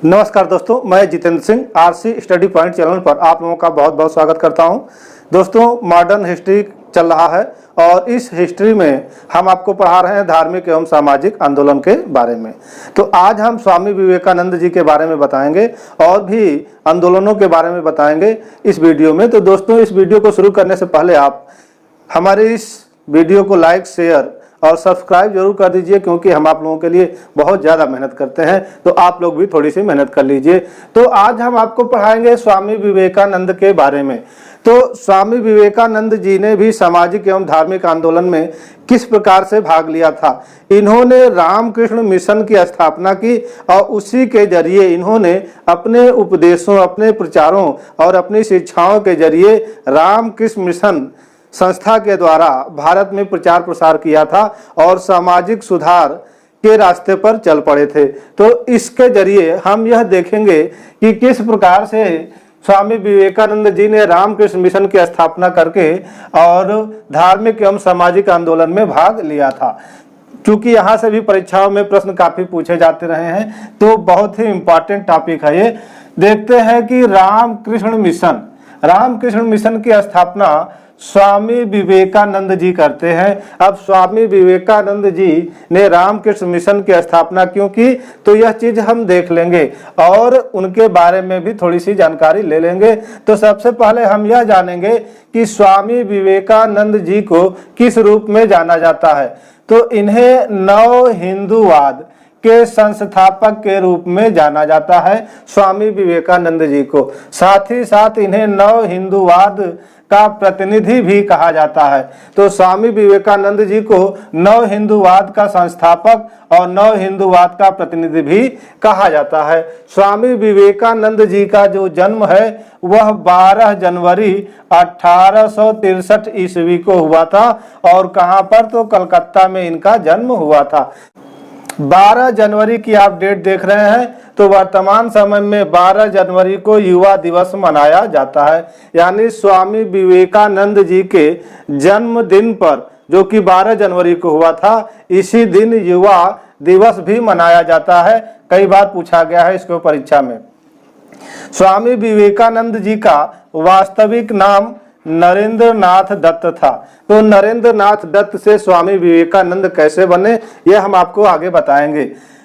नमस्कार दोस्तों, मैं Jitendra Singh RC study point channel पर आप लोगों का बहुत बहुत स्वागत करता हूं। दोस्तों, मॉडर्न हिस्ट्री चल रहा है और इस हिस्ट्री में हम आपको पढ़ा रहे हैं धार्मिक एवं सामाजिक आंदोलन के बारे में। तो आज हम स्वामी विवेकानंद जी के बारे में बताएंगे और भी आंदोलनों के बारे में बताएंगे इस वीडियो में। तो दोस्तों, इस वीडियो को शुरू करने से पहले आप हमारे इस वीडियो को लाइक, शेयर और सब्सक्राइब जरूर कर दीजिए, क्योंकि हम आप लोगों के लिए बहुत ज़्यादा मेहनत करते हैं। तो आप लोग भी थोड़ी सी मेहनत कर लीजिए। तो आज हम आपको पढ़ाएंगे स्वामी विवेकानंद के बारे में। तो स्वामी विवेकानंद जी ने भी सामाजिक एवं धार्मिक आंदोलन में किस प्रकार से भाग लिया था। इन्होंने रामकृष्ण मिशन की स्थापना की और उसी के जरिए इन्होंने अपने उपदेशों, अपने प्रचारों और अपनी शिक्षाओं के जरिए रामकृष्ण मिशन संस्था के द्वारा भारत में प्रचार प्रसार किया था और सामाजिक सुधार के रास्ते पर चल पड़े थे। तो इसके जरिए हम यह देखेंगे कि किस प्रकार से स्वामी विवेकानंद जी ने रामकृष्ण मिशन की स्थापना करके और धार्मिक एवं सामाजिक आंदोलन में भाग लिया था। क्योंकि यहाँ से भी परीक्षाओं में प्रश्न काफी पूछे जाते रहे हैं, तो बहुत ही इम्पोर्टेंट टॉपिक है ये। देखते हैं कि रामकृष्ण मिशन की स्थापना स्वामी विवेकानंद जी करते हैं। अब स्वामी विवेकानंद जी ने रामकृष्ण मिशन की स्थापना क्यों की, तो यह चीज हम देख लेंगे और उनके बारे में भी थोड़ी सी जानकारी ले लेंगे। तो सबसे पहले हम यह जानेंगे कि स्वामी विवेकानंद जी को किस रूप में जाना जाता है। तो इन्हें नव हिंदूवाद के संस्थापक के रूप में जाना जाता है, स्वामी विवेकानंद जी को। साथ ही साथ इन्हें नव हिंदूवाद का प्रतिनिधि भी कहा जाता है। तो स्वामी विवेकानंद जी को नव हिंदूवाद का संस्थापक और नव हिंदूवाद का प्रतिनिधि भी कहा जाता है। स्वामी विवेकानंद जी का जो जन्म है वह 12 जनवरी 1863 ईस्वी को हुआ था। और कहां पर, तो कलकत्ता में इनका जन्म हुआ था। 12 जनवरी की आप डेट देख रहे हैं। तो वर्तमान समय में 12 जनवरी को युवा दिवस मनाया जाता है। यानी स्वामी विवेकानंद जी के जन्मदिन पर, जो कि 12 जनवरी को हुआ था, इसी दिन युवा दिवस भी मनाया जाता है। कई बार पूछा गया है इसको परीक्षा में। स्वामी विवेकानंद जी का वास्तविक नाम नरेंद्र नाथ दत्त था। तो नरेंद्र नाथ दत्त से स्वामी विवेकानंद कैसे बने, यह हम आपको आगे बताएंगे।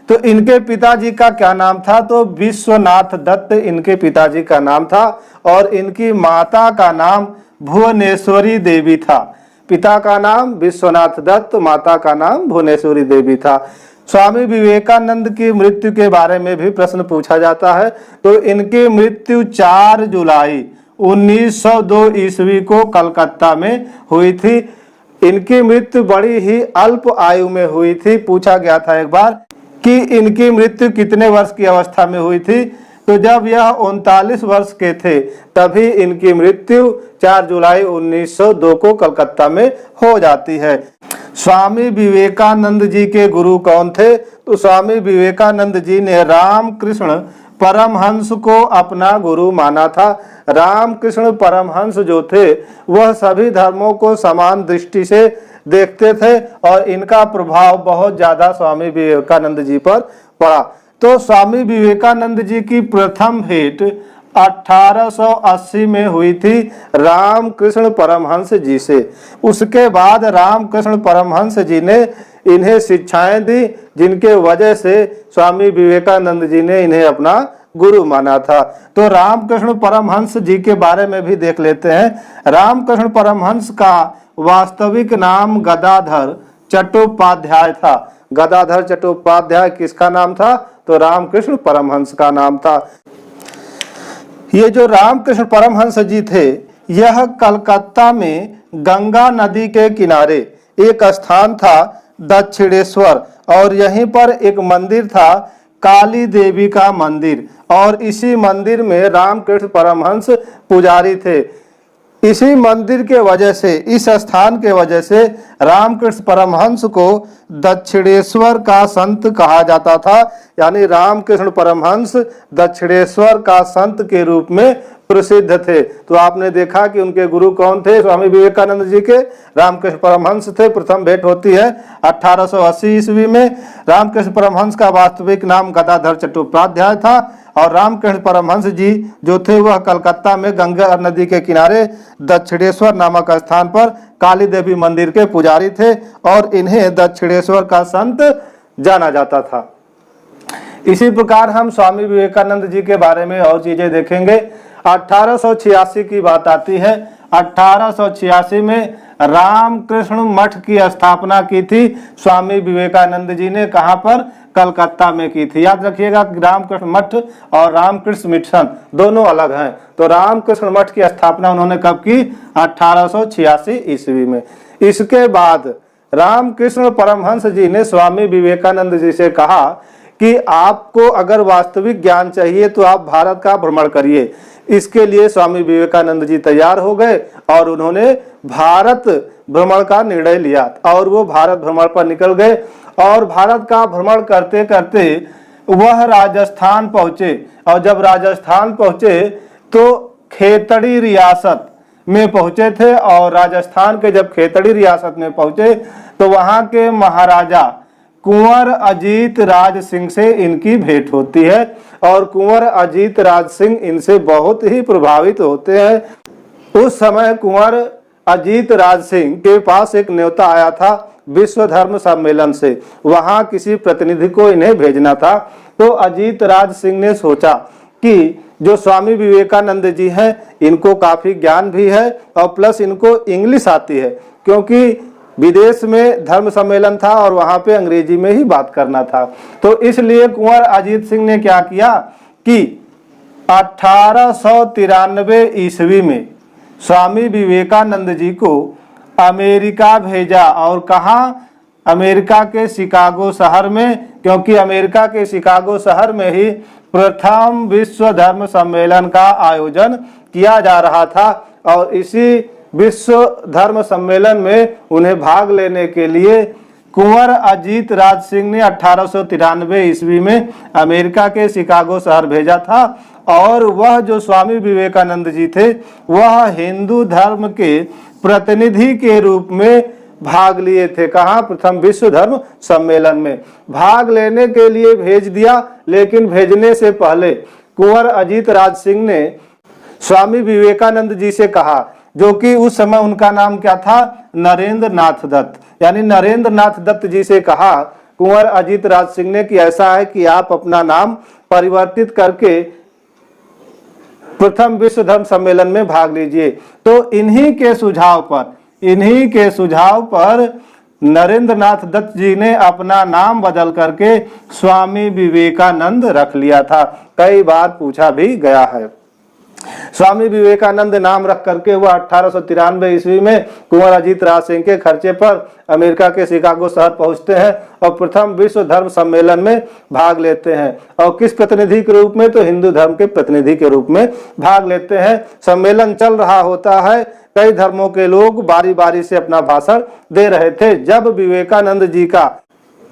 तो इनके पिताजी का क्या नाम था, तो विश्वनाथ दत्त इनके पिताजी का नाम था और इनकी माता का नाम भुवनेश्वरी देवी था। पिता का नाम विश्वनाथ दत्त, माता का नाम भुवनेश्वरी देवी था। स्वामी विवेकानंद की मृत्यु के बारे में भी प्रश्न पूछा जाता है। तो इनकी मृत्यु 4 जुलाई 1902 ईस्वी को कलकत्ता में हुई थी। इनकी मृत्यु बड़ी ही अल्प आयु में हुई थी। पूछा गया था एक बार कि इनकी मृत्यु कितने वर्ष की अवस्था में हुई थी, तो जब यह 39 वर्ष के थे तभी इनकी मृत्यु 4 जुलाई 1902 को कलकत्ता में हो जाती है। स्वामी विवेकानंद जी के गुरु कौन थे, तो स्वामी विवेकानंद जी ने रामकृष्ण परमहंस को अपना गुरु माना था। रामकृष्ण परमहंस जो थे वह सभी धर्मों को समान दृष्टि से देखते थे और इनका प्रभाव बहुत ज्यादा स्वामी विवेकानंद जी पर पड़ा। तो स्वामी विवेकानंद जी की प्रथम भेंट 1880 में हुई थी रामकृष्ण परमहंस जी से। उसके बाद रामकृष्ण परमहंस जी ने इन्हें शिक्षाएं दी, जिनके वजह से स्वामी विवेकानंद जी ने इन्हें अपना गुरु माना था। तो रामकृष्ण परमहंस जी के बारे में भी देख लेते हैं। रामकृष्ण परमहंस का वास्तविक नाम गदाधर चट्टोपाध्याय था। गदाधर चट्टोपाध्याय किसका नाम था, तो रामकृष्ण परमहंस का नाम था। ये जो रामकृष्ण परमहंस जी थे, यह कलकत्ता में गंगा नदी के किनारे एक स्थान था दक्षिणेश्वर, और यहीं पर एक मंदिर था काली देवी का मंदिर, और इसी मंदिर में रामकृष्ण परमहंस पुजारी थे। इसी मंदिर के वजह से, इस स्थान के वजह से रामकृष्ण परमहंस को दक्षिणेश्वर का संत कहा जाता था, यानी रामकृष्ण परमहंस दक्षिणेश्वर का संत के रूप में प्रसिद्ध थे। तो आपने देखा कि उनके गुरु कौन थे, स्वामी विवेकानंद जी के रामकृष्ण परमहंस थे। प्रथम भेंट होती है 1880 ईस्वी में। रामकृष्ण परमहंस का वास्तविक नाम गदाधर चट्टोपाध्याय था और रामकृष्ण परमहंस जी जो थे वह कलकत्ता में गंगा नदी के किनारे दक्षिणेश्वर नामक स्थान पर काली देवी मंदिर के पुजारी थे और इन्हें दक्षिणेश्वर का संत जाना जाता था। इसी प्रकार हम स्वामी विवेकानंद जी के बारे में और चीजें देखेंगे। 1886 की बात आती है। 1886 में रामकृष्ण मठ की स्थापना की थी स्वामी विवेकानंद जी ने। कहां पर? कलकत्ता में की थी। याद रखिएगा रामकृष्ण मठ और रामकृष्ण मिशन दोनों अलग हैं। तो रामकृष्ण मठ की स्थापना उन्होंने कब की? 1886 ईस्वी में। इसके बाद रामकृष्ण परमहंस जी ने स्वामी विवेकानंद जी से कहा कि आपको अगर वास्तविक ज्ञान चाहिए तो आप भारत का भ्रमण करिए। इसके लिए स्वामी विवेकानंद जी तैयार हो गए और उन्होंने भारत भ्रमण का निर्णय लिया और वो भारत भ्रमण पर निकल गए और भारत का भ्रमण करते करते वह राजस्थान पहुंचे और जब राजस्थान पहुंचे तो खेतड़ी रियासत में पहुंचे थे और राजस्थान के जब खेतड़ी रियासत में पहुंचे तो वहां के महाराजा कुंवर अजीत राज सिंह से इनकी भेंट होती है और कुंवर अजीत राज सिंह इनसे बहुत ही प्रभावित होते हैं। उस समय कुंवर अजीत राज सिंह के पास एक न्योता आया था विश्व धर्म सम्मेलन से, वहां किसी प्रतिनिधि को इन्हें भेजना था। तो अजीत राज सिंह ने सोचा कि जो स्वामी विवेकानंद जी हैं इनको काफी ज्ञान भी है और प्लस इनको इंग्लिश आती है, क्योंकि विदेश में धर्म सम्मेलन था और वहां पे अंग्रेजी में ही बात करना था। तो इसलिए कुंवर अजीत सिंह ने क्या किया कि 1893 ईस्वी में स्वामी विवेकानंद जी को अमेरिका भेजा और कहा? अमेरिका के शिकागो शहर में, क्योंकि अमेरिका के शिकागो शहर में ही प्रथम विश्व धर्म सम्मेलन का आयोजन किया जा रहा था और इसी विश्व धर्म सम्मेलन में उन्हें भाग लेने के लिए कुंवर अजीत राज सिंह ने 1893 ईस्वी में अमेरिका के शिकागो शहर भेजा था और वह जो स्वामी विवेकानंद जी थे वह हिंदू धर्म के प्रतिनिधि के रूप में भाग लिए थे। कहाँ? प्रथम विश्व धर्म सम्मेलन में भाग लेने के लिए भेज दिया, लेकिन भेजने से पहले कुंवर अजीत राज सिंह ने स्वामी विवेकानंद जी से कहा, जो कि उस समय उनका नाम क्या था? नरेंद्र नाथ दत्त, यानी नरेंद्र नाथ दत्त जी से कहा कुंवर अजीत राज सिंह ने कि ऐसा है कि आप अपना नाम परिवर्तित करके प्रथम विश्व धर्म सम्मेलन में भाग लीजिए। तो इन्हीं के सुझाव पर नरेंद्र नाथ दत्त जी ने अपना नाम बदल करके स्वामी विवेकानंद रख लिया था। कई बार पूछा भी गया है। स्वामी विवेकानंद नाम रख करके वह 1893 ईस्वी में कुंवर अजीत राज सिंह के खर्चे पर अमेरिका के शिकागो शहर पहुंचते हैं और प्रथम विश्व धर्म सम्मेलन में भाग लेते हैं। और किस प्रतिनिधि के रूप में? तो हिंदू धर्म के प्रतिनिधि के रूप में भाग लेते हैं। सम्मेलन चल रहा होता है, कई धर्मों के लोग बारी बारी से अपना भाषण दे रहे थे। जब विवेकानंद जी का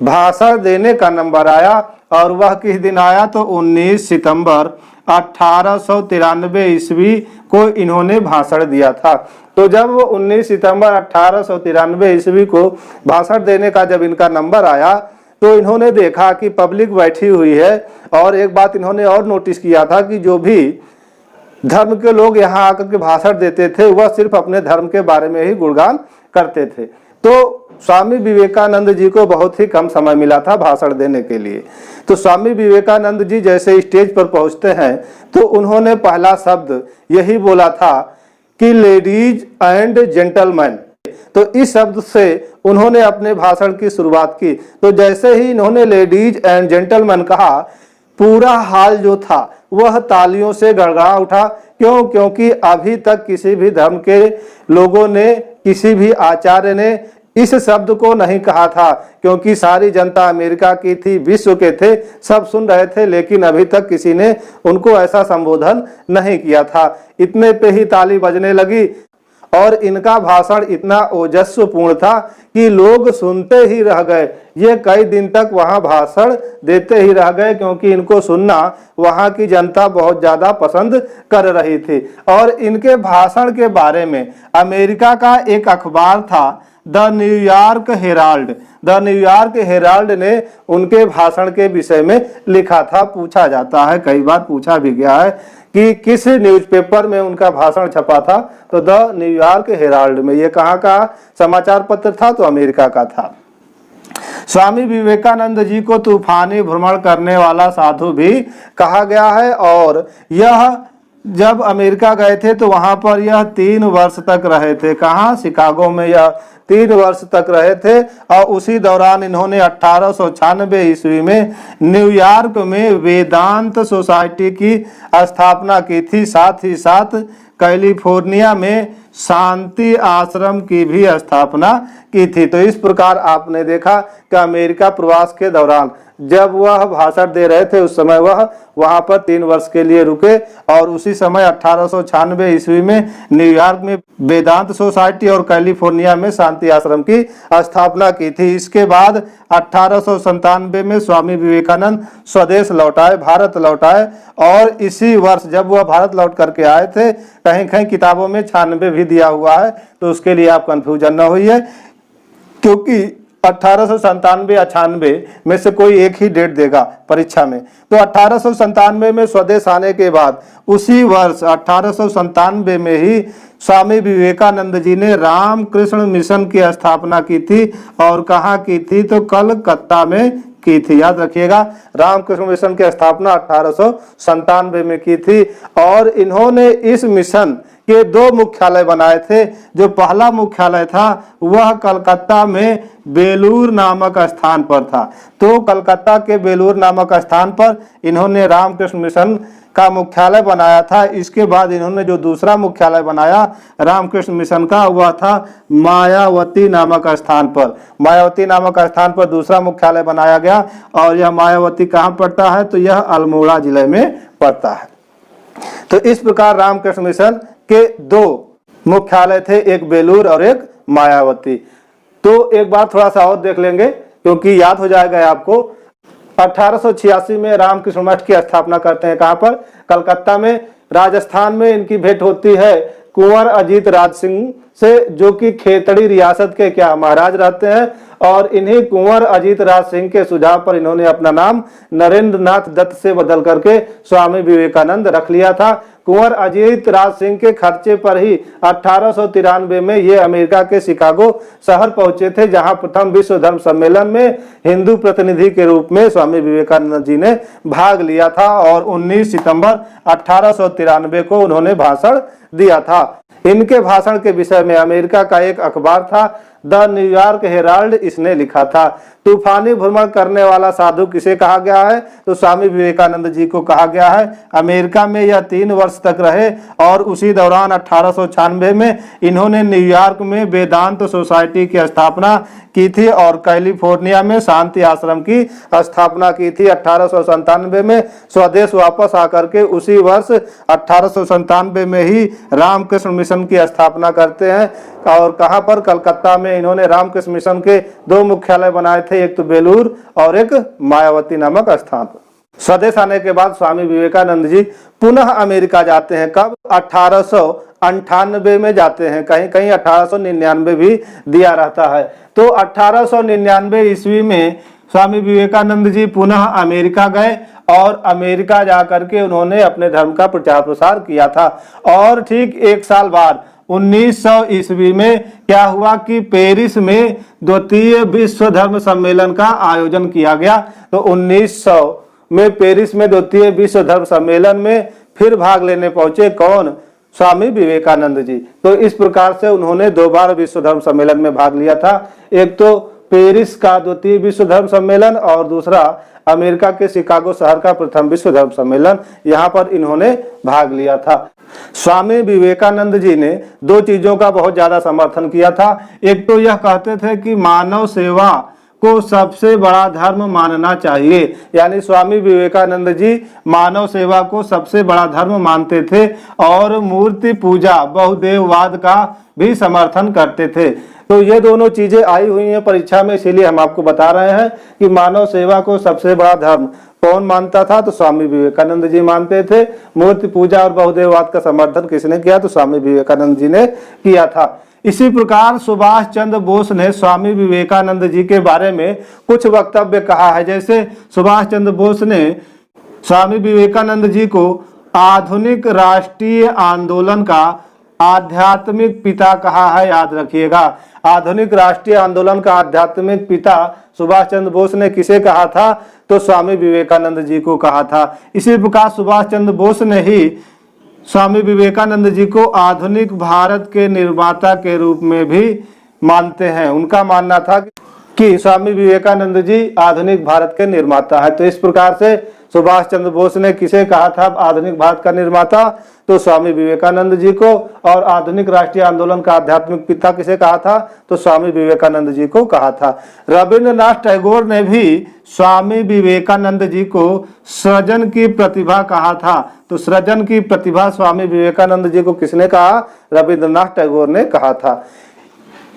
भाषण देने का नंबर आया और वह किस दिन आया? तो 19 सितंबर 1893 ईस्वी को इन्होंने भाषण दिया था। तो जब 19 सितंबर 1893 ईस्वी को भाषण देने का जब इनका नंबर आया तो इन्होंने देखा कि पब्लिक बैठी हुई है और एक बात इन्होंने और नोटिस किया था कि जो भी धर्म के लोग यहाँ आकर के भाषण देते थे वह सिर्फ अपने धर्म के बारे में ही गुणगान करते थे। तो स्वामी विवेकानंद जी को बहुत ही कम समय मिला था भाषण देने के लिए। तो स्वामी विवेकानंद जी जैसे स्टेज पर पहुंचते हैं तो उन्होंने पहला शब्द यही बोला था कि लेडीज एंड जेंटलमैन। तो इस शब्द से उन्होंने अपने भाषण की शुरुआत की। तो जैसे ही इन्होंने लेडीज एंड जेंटलमैन कहा, पूरा हाल जो था वह तालियों से गड़गड़ा उठा। क्यों? क्योंकि अभी तक किसी भी धर्म के लोगों ने, किसी भी आचार्य ने इस शब्द को नहीं कहा था, क्योंकि सारी जनता अमेरिका की थी, विश्व के थे, सब सुन रहे थे, लेकिन अभी तक किसी ने उनको ऐसा संबोधन नहीं किया था। इतने पे ही ताली बजने लगी और इनका भाषण इतना ओजस्वपूर्ण था कि लोग सुनते ही रह गए। ये कई दिन तक वहां भाषण देते ही रह गए, क्योंकि इनको सुनना वहां की जनता बहुत ज्यादा पसंद कर रही थी। और इनके भाषण के बारे में अमेरिका का एक अखबार था the New York Herald. The New York Herald ने उनके भाषण के विषय में लिखा था। पूछा जाता है, कई बार पूछा भी गया है कि किस न्यूज़पेपर में उनका भाषण छपा था, तो द न्यूयॉर्क हेराल्ड में। ये कहाँ का समाचार पत्र था? तो अमेरिका का था। स्वामी विवेकानंद जी को तूफानी भ्रमण करने वाला साधु भी कहा गया है, और यह जब अमेरिका गए थे तो वहां पर यह 3 वर्ष तक रहे थे। कहाँ? शिकागो में यह 3 वर्ष तक रहे थे। और उसी दौरान इन्होंने 1896 ईस्वी में न्यूयॉर्क में वेदांत सोसाइटी की स्थापना की थी। साथ ही साथ कैलिफोर्निया में शांति आश्रम की भी स्थापना की थी। तो इस प्रकार आपने देखा कि अमेरिका प्रवास के दौरान जब वह भाषण दे रहे थे, उस समय वह वहां पर 3 वर्ष के लिए रुके, और उसी समय 1896 ईस्वी में न्यूयॉर्क में वेदांत सोसाइटी और कैलिफोर्निया में शांति आश्रम की स्थापना की थी। इसके बाद 1897 में स्वामी विवेकानंद स्वदेश लौटाए, भारत लौटाए, और इसी वर्ष जब वह भारत लौट करके आए थे, कहीं कहीं किताबों में 96 भी दिया हुआ है, तो उसके लिए आप कंफ्यूजन न होइए, क्योंकि 1897 या 96 में से कोई एक ही डेट देगा परीक्षा में। तो 1897 में स्वदेश आने के बाद उसी वर्ष 1897 में ही स्वामी विवेकानंद जी ने रामकृष्ण मिशन की स्थापना की थी। और कहाँ की थी? तो कलकत्ता में की थी। याद रखिएगा, रामकृष्ण मिशन की स्थापना 1897 में की थी। और इन्होंने इस मिशन के 2 मुख्यालय बनाए थे। जो पहला मुख्यालय था वह कलकत्ता में बेलूर नामक स्थान पर था। तो कलकत्ता के बेलूर नामक स्थान पर इन्होंने रामकृष्ण मिशन का मुख्यालय बनाया था। इसके बाद इन्होंने जो दूसरा मुख्यालय बनाया रामकृष्ण मिशन का, वह था मायावती नामक स्थान पर। मायावती नामक स्थान पर दूसरा मुख्यालय बनाया गया। और यह मायावती कहाँ पड़ता है? तो यह अल्मोड़ा जिले में पड़ता है। तो इस प्रकार रामकृष्ण मिशन के 2 मुख्यालय थे, एक बेलूर और एक मायावती। तो एक बार थोड़ा सा और देख लेंगे, क्योंकि याद हो जाएगा आपको। 1886 में रामकृष्ण मठ की स्थापना करते हैं। कहाँ पर? कलकत्ता में। राजस्थान में इनकी भेंट होती है कुंवर अजीत राज सिंह से, जो कि खेतड़ी रियासत के क्या महाराज रहते हैं। और इन्हीं कुंवर अजीत राज सिंह के सुझाव पर इन्होंने अपना नाम नरेंद्र नाथ दत्त से बदल करके स्वामी विवेकानंद रख लिया था। कुंवर अजीत राज सिंह के खर्चे पर ही 1893 में ये अमेरिका के शिकागो शहर पहुंचे थे, जहां प्रथम विश्व धर्म सम्मेलन में हिंदू प्रतिनिधि के रूप में स्वामी विवेकानंद जी ने भाग लिया था। और 19 सितंबर 1893 को उन्होंने भाषण दिया था। इनके भाषण के विषय में अमेरिका का एक अखबार था द न्यूयॉर्क हेराल्ड, इसने लिखा था, तूफानी भ्रमण करने वाला साधु किसे कहा गया है? तो स्वामी विवेकानंद जी को कहा गया है। अमेरिका में यह 3 वर्ष तक रहे, और उसी दौरान 1896 में इन्होंने न्यूयॉर्क में वेदांत सोसाइटी की स्थापना की थी और कैलिफोर्निया में शांति आश्रम की स्थापना की थी। 1897 में स्वदेश वापस आकर के उसी वर्ष 1897 में ही रामकृष्ण मिशन की स्थापना करते हैं। और कहाँ पर? कलकत्ता में इन्होंने रामकृष्ण मिशन के 2 मुख्यालय बनाए थे, एक तो बेलूर और एक मायावती नामक स्थान पर। स्वदेश आने के बाद स्वामी विवेकानंद जी पुनः अमेरिका जाते हैं। कब? 1898 में जाते हैं। कहीं कहीं 1899 भी दिया रहता है। तो 1899 ईस्वी में स्वामी विवेकानंद जी पुनः अमेरिका गए, और अमेरिका जाकर के उन्होंने अपने धर्म का प्रचार प्रसार किया था। और ठीक 1 साल बाद 1900 ईस्वी में क्या हुआ कि पेरिस में 2य विश्व धर्म सम्मेलन का आयोजन किया गया। तो 1900 में पेरिस में 2य विश्व धर्म सम्मेलन में फिर भाग लेने पहुंचे। कौन? स्वामी विवेकानंद जी। तो इस प्रकार से उन्होंने 2 बार विश्व धर्म सम्मेलन में भाग लिया था। एक तो पेरिस का 2य विश्व धर्म सम्मेलन, और दूसरा अमेरिका के शिकागो शहर का प्रथम विश्व धर्म सम्मेलन, यहाँ पर इन्होंने भाग लिया था। स्वामी विवेकानंद जी ने 2 चीजों का बहुत ज्यादा समर्थन किया था। एक तो यह कहते थे कि मानव सेवा को सबसे बड़ा धर्म मानना चाहिए। यानी स्वामी विवेकानंद जी मानव सेवा को सबसे बड़ा धर्म मानते थे और मूर्ति पूजा बहुदेववाद का भी समर्थन करते थे। तो ये दोनों चीजें आई हुई हैं परीक्षा में, इसीलिए हम आपको बता रहे हैं कि मानव सेवा को सबसे बड़ा धर्म कौन मानता था, तो स्वामी विवेकानंद जी मानते थे। मूर्ति पूजा और बहुदेववाद का समर्थन किसने किया, तो स्वामी विवेकानंद जी ने किया था। इसी प्रकार सुभाष चंद्र बोस ने स्वामी विवेकानंद जी के बारे में कुछ वक्तव्य कहा है। जैसे सुभाष चंद्र बोस ने स्वामी विवेकानंद जी को आधुनिक राष्ट्रीय आंदोलन का आध्यात्मिक पिता कहा है। याद रखिएगा, आधुनिक राष्ट्रीय आंदोलन का आध्यात्मिक पिता सुभाष चंद्र बोस ने किसे कहा था, तो स्वामी विवेकानंद जी को कहा था। इसी प्रकार सुभाष चंद्र बोस ने ही स्वामी विवेकानंद जी को आधुनिक भारत के निर्माता के रूप में भी मानते हैं। उनका मानना था कि स्वामी विवेकानंद जी आधुनिक भारत के निर्माता है। तो इस प्रकार से सुभाष चंद्र बोस ने किसे कहा था आधुनिक भारत का निर्माता, तो स्वामी विवेकानंद जी को। और आधुनिक राष्ट्रीय आंदोलन का आध्यात्मिक पिता किसे कहा था, तो स्वामी विवेकानंद जी को कहा था। रविंद्रनाथ टैगोर ने भी स्वामी विवेकानंद जी को सृजन की प्रतिभा कहा था। तो सृजन की प्रतिभा स्वामी विवेकानंद जी को किसने कहा, रविंद्रनाथ टैगोर ने कहा था।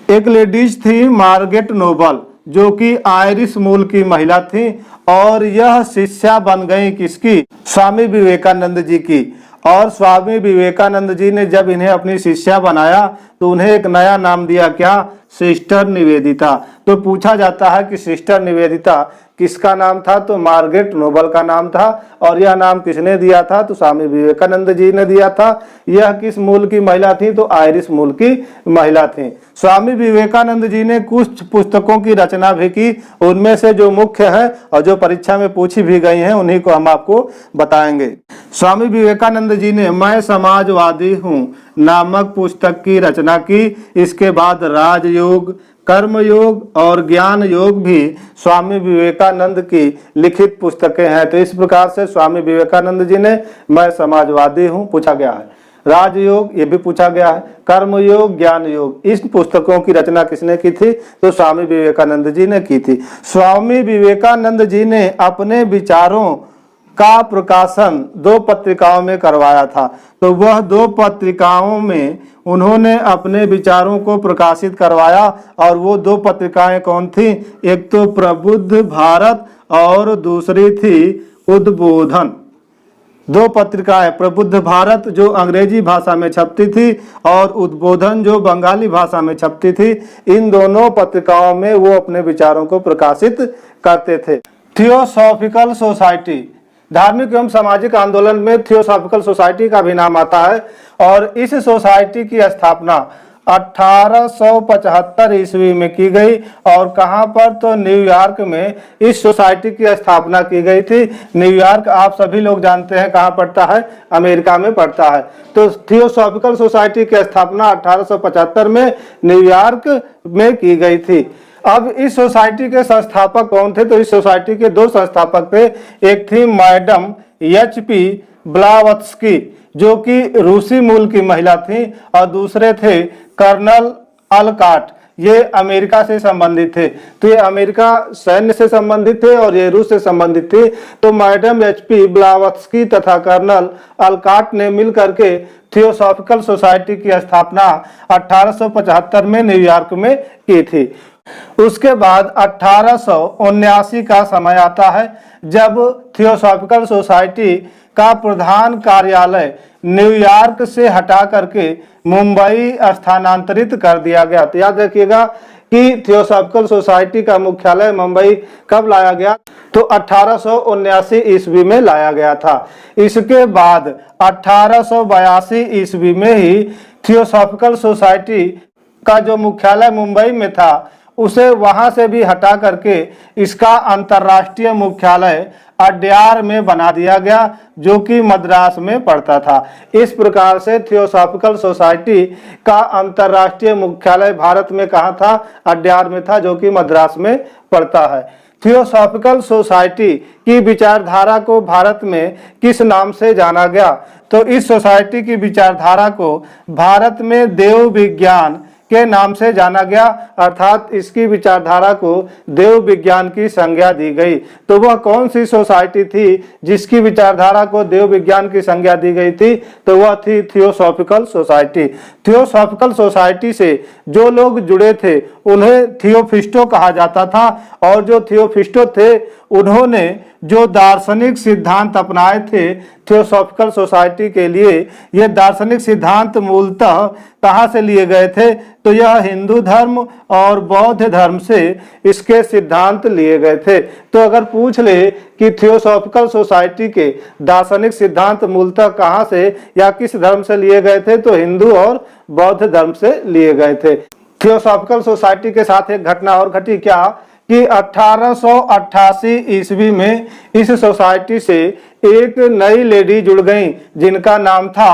एक लेडीज थी मार्गरेट नोबल, जो कि आयरिश मूल की महिला थी और यह शिष्या बन गई किसकी, स्वामी विवेकानंद जी की। और स्वामी विवेकानंद जी ने जब इन्हें अपनी शिष्या बनाया तो उन्हें एक नया नाम दिया, क्या, सिस्टर निवेदिता। तो पूछा जाता है कि सिस्टर निवेदिता किसका नाम था, तो मार्गरेट नोबल का नाम था। और यह नाम किसने दिया था, तो स्वामी विवेकानंद जी ने दिया था। यह किस मूल की महिला थी, तो आयरिश मूल की महिला थी। स्वामी विवेकानंद जी ने कुछ पुस्तकों की रचना भी की, उनमें से जो मुख्य है और जो परीक्षा में पूछी भी गई हैं उन्हीं को हम आपको बताएंगे। स्वामी विवेकानंद जी ने मैं समाजवादी हूँ नामक पुस्तक की रचना की। इसके बाद राजयोग, कर्मयोग और ज्ञान योग भी स्वामी विवेकानंद की लिखित पुस्तकें हैं। तो इस प्रकार से स्वामी विवेकानंद जी ने मैं समाजवादी हूँ पूछा गया है, राजयोग ये भी पूछा गया है, कर्मयोग, ज्ञान योग, इस पुस्तकों की रचना किसने की थी, तो स्वामी विवेकानंद जी ने की थी। स्वामी विवेकानंद जी ने अपने विचारों का प्रकाशन 2 पत्रिकाओं में करवाया था। तो वह 2 पत्रिकाओं में उन्होंने अपने विचारों को प्रकाशित करवाया। और वो 2 पत्रिकाएं कौन थी, एक तो प्रबुद्ध भारत और दूसरी थी उद्बोधन। 2 पत्रिकाएं, प्रबुद्ध भारत जो अंग्रेजी भाषा में छपती थी और उद्बोधन जो बंगाली भाषा में छपती थी। इन दोनों पत्रिकाओं में वो अपने विचारों को प्रकाशित करते थे। थियोसॉफिकल सोसाइटी, धार्मिक एवं सामाजिक आंदोलन में थियोसॉफिकल सोसाइटी का भी नाम आता है। और इस सोसाइटी की स्थापना 1875 ईस्वी में की गई। और कहां पर, तो न्यूयॉर्क में इस सोसाइटी की स्थापना की गई थी। न्यूयॉर्क आप सभी लोग जानते हैं कहां पड़ता है, अमेरिका में पड़ता है। तो थियोसॉफिकल सोसाइटी की स्थापना 1875 में न्यूयॉर्क में की गई थी। अब इस सोसाइटी के संस्थापक कौन थे, तो इस सोसाइटी के 2 संस्थापक थे। एक थी मैडम HP ब्लावत्स्की जो कि रूसी मूल की महिला थी, और दूसरे थे कर्नल अलकाट, ये अमेरिका से संबंधित थे। तो ये अमेरिका सैन्य से संबंधित थे और ये रूस से संबंधित थे। तो मैडम HP ब्लावत्स्की तथा कर्नल अलकाट ने मिलकर के थियोसॉफिकल सोसाइटी की स्थापना 1875 में न्यूयॉर्क में की थी। उसके बाद 1879 का समय आता है जब थियोसॉफिकल सोसाइटी का प्रधान कार्यालय न्यूयॉर्क से हटा करके मुंबई स्थानांतरित कर दिया गया। तो याद रखिएगा कि थियोसॉफिकल सोसाइटी का मुख्यालय मुंबई कब लाया गया, तो 1879 ईस्वी में लाया गया था। इसके बाद 1882 ईस्वी में ही थियोसॉफिकल सोसाइटी का जो मुख्यालय मुंबई में था उसे वहां से भी हटा करके इसका अंतर्राष्ट्रीय मुख्यालय अड्यार में बना दिया गया, जो कि मद्रास में पड़ता था। इस प्रकार से थियोसॉफिकल सोसाइटी का अंतर्राष्ट्रीय मुख्यालय भारत में कहाँ था, अड्यार में था, जो कि मद्रास में पड़ता है। थियोसॉफिकल सोसाइटी की विचारधारा को भारत में किस नाम से जाना गया, तो इस सोसाइटी की विचारधारा को भारत में देव विज्ञान के नाम से जाना गया, अर्थात इसकी विचारधारा को देव विज्ञान की संज्ञा दी गई। तो वह कौन सी सोसाइटी थी जिसकी विचारधारा को देव विज्ञान की संज्ञा दी गई थी? तो वह थी थियोसॉफिकल सोसाइटी। थियोसॉफिकल सोसाइटी से जो लोग जुड़े थे उन्हें थियोफिस्टो कहा जाता था, और जो थियोफिस्टो थे उन्होंने जो दार्शनिक सिद्धांत अपनाए थे थियोसॉफिकल सोसाइटी के लिए, ये दार्शनिक सिद्धांत मूलतः कहाँ से लिए गए थे? तो यह हिंदू धर्म और बौद्ध धर्म से इसके सिद्धांत लिए गए थे। तो अगर पूछ ले कि थियोसॉफिकल सोसाइटी के दार्शनिक सिद्धांत मूलतः कहाँ से या किस धर्म से लिए गए थे, तो हिंदू और बौद्ध धर्म से लिए गए थे। थियोसॉफिकल सोसाइटी के साथ एक घटना और घटी, क्या कि 1888 ईस्वी में इस सोसाइटी से एक नई लेडी जुड़ गई जिनका नाम था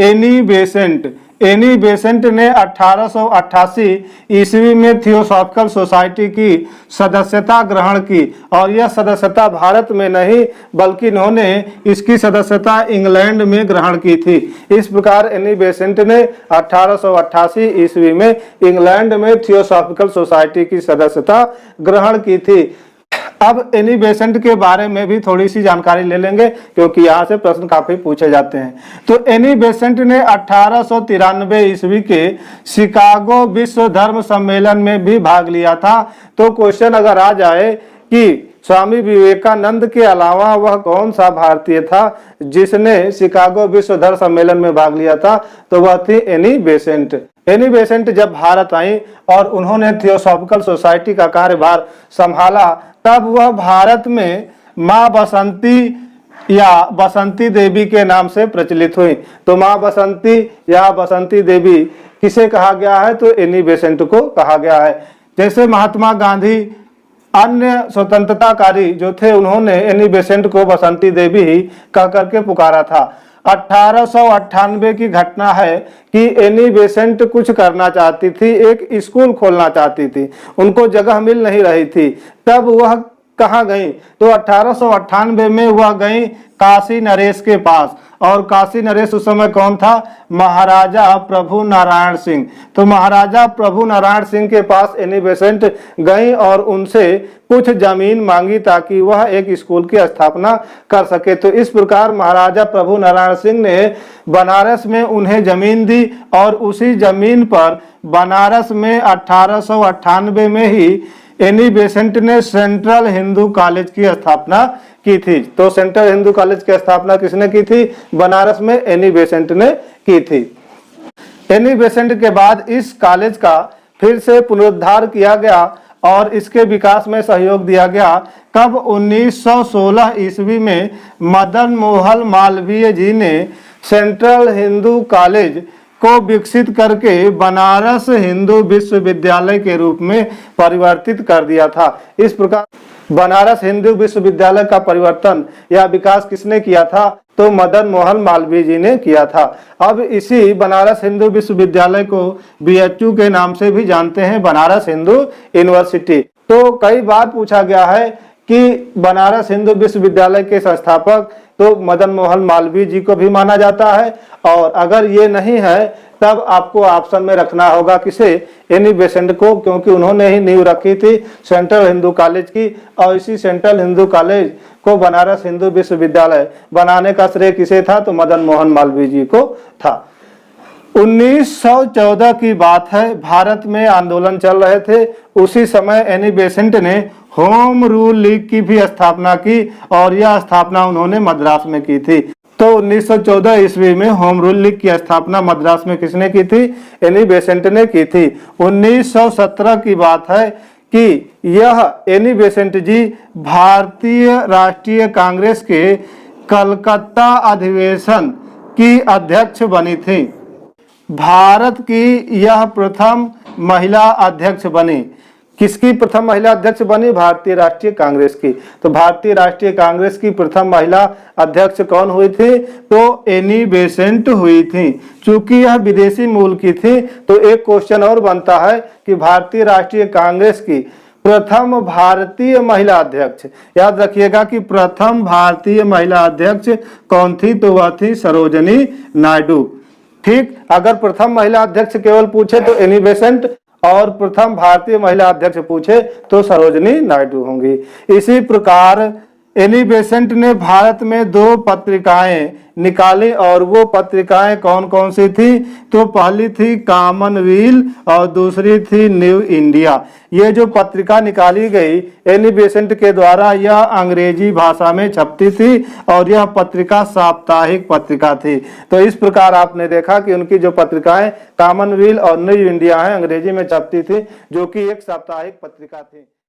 एनी बेसेंट। एनी बेसेंट ने 1888 ईस्वी में थियोसॉफिकल सोसाइटी की सदस्यता ग्रहण की, और यह सदस्यता भारत में नहीं बल्कि इन्होंने इसकी सदस्यता इंग्लैंड में ग्रहण की थी। इस प्रकार एनी बेसेंट ने 1888 ईस्वी में इंग्लैंड में थियोसॉफिकल सोसाइटी की सदस्यता ग्रहण की थी। अब एनी बेसेंट के बारे में भी थोड़ी सी जानकारी ले लेंगे क्योंकि यहाँ से प्रश्न काफी पूछे जाते हैं। तो एनी बेसेंट ने 1893 ईस्वी के शिकागो विश्व धर्म सम्मेलन में भी भाग लिया था। तो क्वेश्चन अगर आ जाए कि स्वामी विवेकानंद के अलावा वह कौन सा भारतीय था जिसने शिकागो विश्व धर्म सम्मेलन में भाग लिया था, तो वह थी एनी बेसेंट। एनी बेसेंट जब भारत आई और उन्होंने थियोसॉफिकल सोसाइटी का कार्यभार संभाला, तब वह भारत में माँ बसंती या बसंती देवी के नाम से प्रचलित हुई। तो माँ बसंती या बसंती देवी किसे कहा गया है? तो एनी बेसेंट को कहा गया है। जैसे महात्मा गांधी अन्य स्वतंत्रताकारी जो थे उन्होंने एनी बेसेंट को बसंती देवी ही कह करके पुकारा था। 1898 की घटना है कि एनी बेसेंट कुछ करना चाहती थी, एक स्कूल खोलना चाहती थी, उनको जगह मिल नहीं रही थी। तब वह कहाँ गई? तो 1898 में वह गई काशी नरेश के पास, और काशी नरेश उस समय कौन था? महाराजा प्रभु नारायण सिंह। तो महाराजा प्रभु नारायण सिंह के पास एनी बेसेंट गई और उनसे कुछ जमीन मांगी ताकि वह एक स्कूल की स्थापना कर सके। तो इस प्रकार महाराजा प्रभु नारायण सिंह ने बनारस में उन्हें जमीन दी, और उसी जमीन पर बनारस में 1898 में ही एनी बेसेंट ने सेंट्रल हिंदू कॉलेज की स्थापना की थी। तो सेंट्रल हिंदू कॉलेज की स्थापना किसने की थी? बनारस में एनी बेसेंट ने की थी। एनी बेसेंट के बाद इस कॉलेज का फिर से पुनरुद्धार किया गया और इसके विकास में सहयोग दिया गया। कब? 1916 ईस्वी में मदन मोहन मालवीय जी ने सेंट्रल हिंदू कॉलेज को विकसित करके बनारस हिंदू विश्वविद्यालय के रूप में परिवर्तित कर दिया था। इस प्रकार बनारस हिंदू विश्वविद्यालय का परिवर्तन या विकास किसने किया था? तो मदन मोहन मालवीय जी ने किया था। अब इसी बनारस हिंदू विश्वविद्यालय को BHU के नाम से भी जानते हैं, बनारस हिंदू यूनिवर्सिटी। तो कई बार पूछा गया है कि बनारस हिंदू विश्वविद्यालय के संस्थापक तो मदन मोहन मालवीय जी को भी माना जाता है, और अगर ये नहीं है तब आपको ऑप्शन में रखना होगा किसे? एनी बेसेंट को, क्योंकि उन्होंने ही नींव रखी थी सेंट्रल हिंदू कॉलेज की, और इसी सेंट्रल हिंदू कॉलेज को बनारस हिंदू विश्वविद्यालय बनाने का श्रेय किसे था? तो मदन मोहन मालवीय जी को था। 1914 की बात है, भारत में आंदोलन चल रहे थे। उसी समय एनी बेसेंट ने होम रूल लीग की भी स्थापना की, और यह स्थापना उन्होंने मद्रास में की थी। तो 1914 ईस्वी में होम रूल लीग की स्थापना मद्रास में किसने की थी? एनी बेसेंट ने की थी। 1917 की बात है कि यह एनी बेसेंट जी भारतीय राष्ट्रीय कांग्रेस के कलकत्ता अधिवेशन की अध्यक्ष बनी थी। भारत की यह प्रथम महिला अध्यक्ष बनी। किसकी प्रथम महिला अध्यक्ष बनी? भारतीय राष्ट्रीय कांग्रेस की। तो भारतीय राष्ट्रीय कांग्रेस की प्रथम महिला अध्यक्ष कौन हुई थी? तो एनी बेसेंट हुई थी। चूंकि यह विदेशी मूल की थी तो एक क्वेश्चन और बनता है कि भारतीय राष्ट्रीय कांग्रेस की प्रथम भारतीय महिला अध्यक्ष, याद रखिएगा कि प्रथम भारतीय महिला अध्यक्ष कौन थी? तो वह थी सरोजनी नायडू। ठीक, अगर प्रथम महिला अध्यक्ष केवल पूछे तो एनी बेसेंट, और प्रथम भारतीय महिला अध्यक्ष पूछे तो सरोजनी नायडू होंगी। इसी प्रकार एनी बेसेंट ने भारत में 2 पत्रिकाएं निकाली, और वो पत्रिकाएं कौन कौन सी थी? तो पहली थी कॉमनवेल्थ और दूसरी थी न्यू इंडिया। ये जो पत्रिका निकाली गई एनी बेसेंट के द्वारा, यह अंग्रेजी भाषा में छपती थी और यह पत्रिका साप्ताहिक पत्रिका थी। तो इस प्रकार आपने देखा कि उनकी जो पत्रिकाएं कॉमनवेल्थ और न्यू इंडिया है अंग्रेजी में छपती थी, जो कि एक साप्ताहिक पत्रिका थी।